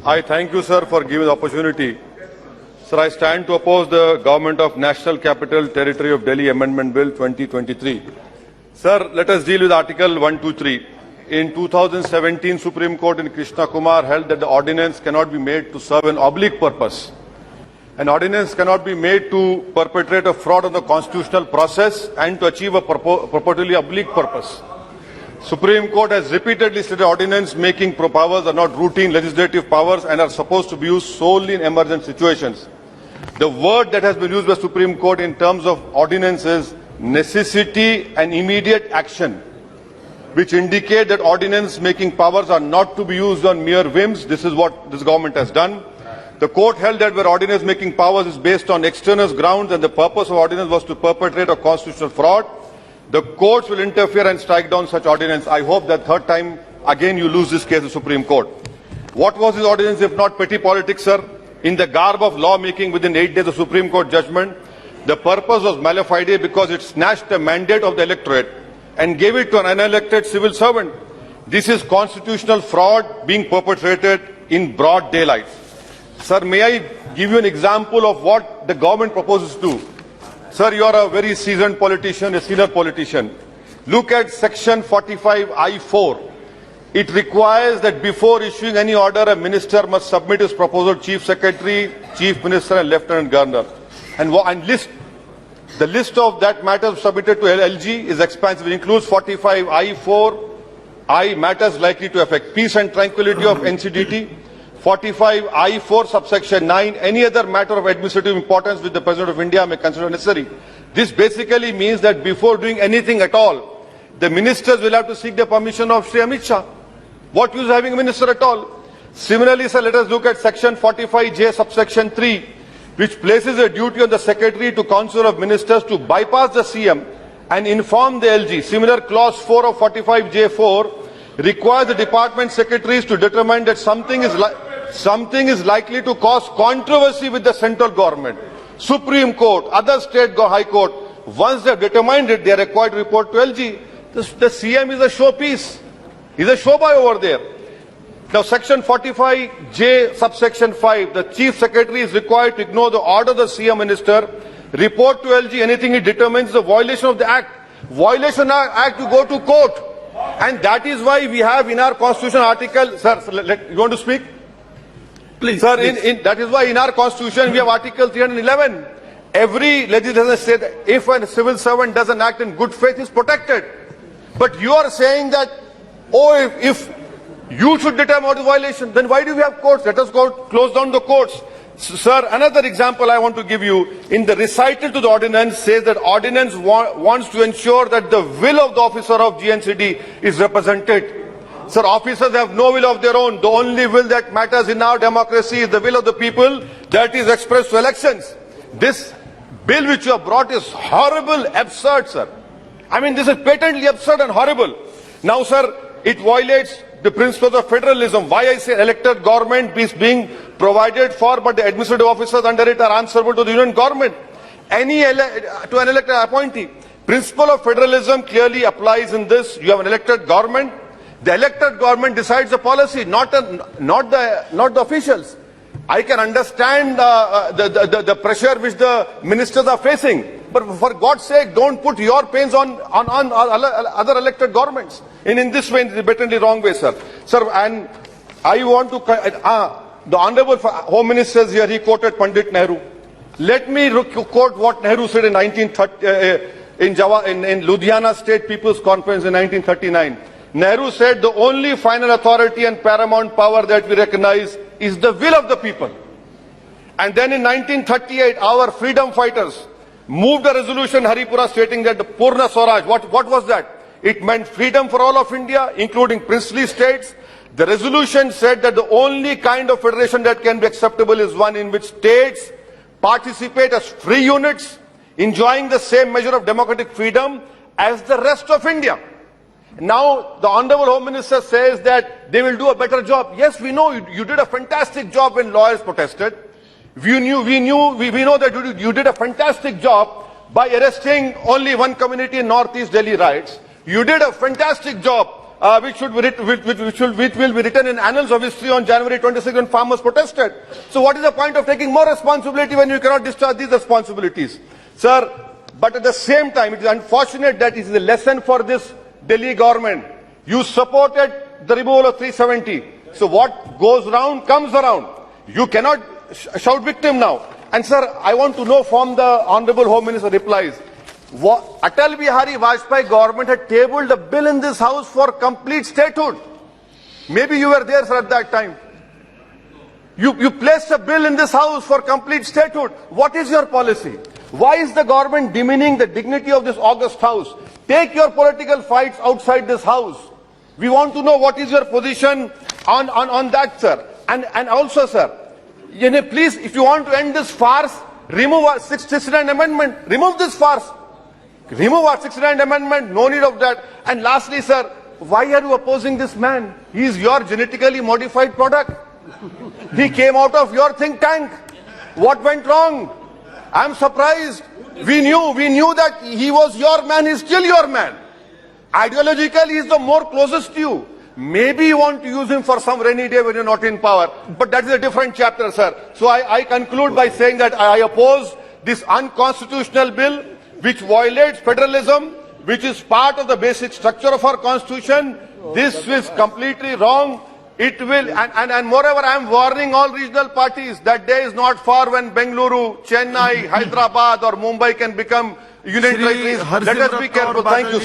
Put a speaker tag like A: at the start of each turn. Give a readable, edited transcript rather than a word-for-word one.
A: I thank you, sir, for giving the opportunity. Sir, I stand to oppose the Government of National Capital Territory of Delhi Amendment Bill 2023. Sir, let us deal with Article 123. In 2017, Supreme Court in Krishna Kumar held that the ordinance cannot be made to serve an oblique purpose. An ordinance cannot be made to perpetrate a fraud on the constitutional process and to achieve a purportedly oblique purpose. Supreme Court has repeatedly stated ordinance making powers are not routine legislative powers and are supposed to be used solely in emergent situations. The word that has been used by Supreme Court in terms of ordinance is necessity and immediate action, which indicate that ordinance making powers are not to be used on mere whims. This is what this government has done. The court held that where ordinance making powers is based on extraneous grounds and the purpose of ordinance was to perpetrate a constitutional fraud, the courts will interfere and strike down such ordinance. I hope that third time again you lose this case in Supreme Court. What was this ordinance if not petty politics, sir? In the garb of lawmaking within 8 days of Supreme Court judgment, the purpose was mala fide because it snatched the mandate of the electorate and gave it to an unelected civil servant. This is constitutional fraud being perpetrated in broad daylight. Sir, may I give you an example of what the government proposes to do? Sir, you are a very seasoned politician, a senior politician. Look at section 45I4. It requires that before issuing any order, a minister must submit his proposal to Chief Secretary, Chief Minister and Lieutenant Governor. And the list of that matters submitted to LG is expansive. It includes 45I4, matters likely to affect peace and tranquility of NCDT, 45I4 subsection 9, any other matter of administrative importance which the President of India may consider necessary. This basically means that before doing anything at all, the ministers will have to seek the permission of Shri Amit Shah. What use having a minister at all? Similarly, sir, let us look at section 45J subsection 3, which places a duty on the Secretary to Council of Ministers to bypass the CM and inform the LG. Similar clause 4 of 45J4 requires the department secretaries to determine that something is likely to cause controversy with the central government, Supreme Court, other state High Court. Once they have determined it, they are required to report to LG. The CM is a showpiece. He's a showboy over there. Now, section 45J subsection 5, the Chief Secretary is required to ignore the order of the CM Minister, report to LG anything he determines the violation of the Act. Violation of the Act, you go to court. And that is why we have in our Constitution article, sir, you want to speak? Please. Sir, please. That is why in our Constitution we have Article 311. Every legislator says that if a civil servant doesn't act in good faith, he is protected. But you are saying that, if you should determine what is violation, then why do we have courts? Let us close down the courts. Sir, another example I want to give you. In the recital to the ordinance says that ordinance wants to ensure that the will of the officer of GNCD is represented. Sir, officers have no will of their own. The only will that matters in our democracy is the will of the people that is expressed through elections. This bill which you have brought is horrible, absurd, sir. I mean, this is patently absurd and horrible. Now, sir, it violates the principles of federalism. Why I say elected government is being provided for, but the administrative officers under it are answerable to the union government. To an elected appointee. Principle of federalism clearly applies in this. You have an elected government. The elected government decides the policy, not the officials. I can understand the pressure which the ministers are facing. But for God's sake, don't put your pains on other elected governments. In this way, in a blatantly wrong way, sir. Sir, and I want to... the Honorable Home Minister is here, he quoted Pandit Nehru. Let me quote what Nehru said in 1930, in Ludhiana State People's Conference in 1939. Nehru said, the only final authority and paramount power that we recognize is the will of the people. And then in 1938, our freedom fighters moved a resolution, Haripura, stating that the Purna Swaraj, what was that? It meant freedom for all of India, including princely states. The resolution said that the only kind of federation that can be acceptable is one in which states participate as free units, enjoying the same measure of democratic freedom as the rest of India. Now, the Honorable Home Minister says that they will do a better job. Yes, we know you did a fantastic job when lawyers protested. We know that you did a fantastic job by arresting only one community in Northeast Delhi riots. You did a fantastic job which will be written in annals of history on January 26 when farmers protested. So what is the point of taking more responsibility when you cannot discharge these responsibilities? Sir, but at the same time, it is unfortunate that it is a lesson for this Delhi government. You supported the removal of 370. So what goes round comes around. You cannot shout victim now. And sir, I want to know from the Honorable Home Minister replies, Atal Bihari Vajpayee government had tabled a bill in this house for complete statehood. Maybe you were there, sir, at that time. You placed a bill in this house for complete statehood. What is your policy? Why is the government demeaning the dignity of this august house? Take your political fights outside this house. We want to know what is your position on that, sir. And also, sir, please, if you want to end this farce, remove our 69th amendment. Remove this farce. Remove our 69th amendment. No need of that. And lastly, sir, why are you opposing this man? He is your genetically modified product. He came out of your think tank. What went wrong? I'm surprised. We knew that he was your man. He's still your man. Ideologically, he's the more closest to you. Maybe you want to use him for some rainy day when you're not in power. But that is a different chapter, sir. So I conclude by saying that I oppose this unconstitutional bill which violates federalism, which is part of the basic structure of our constitution. This is completely wrong. It will, and moreover, I am warning all regional parties that day is not far when Bengaluru, Chennai, Hyderabad or Mumbai can become union territories. Let us be careful. Thank you.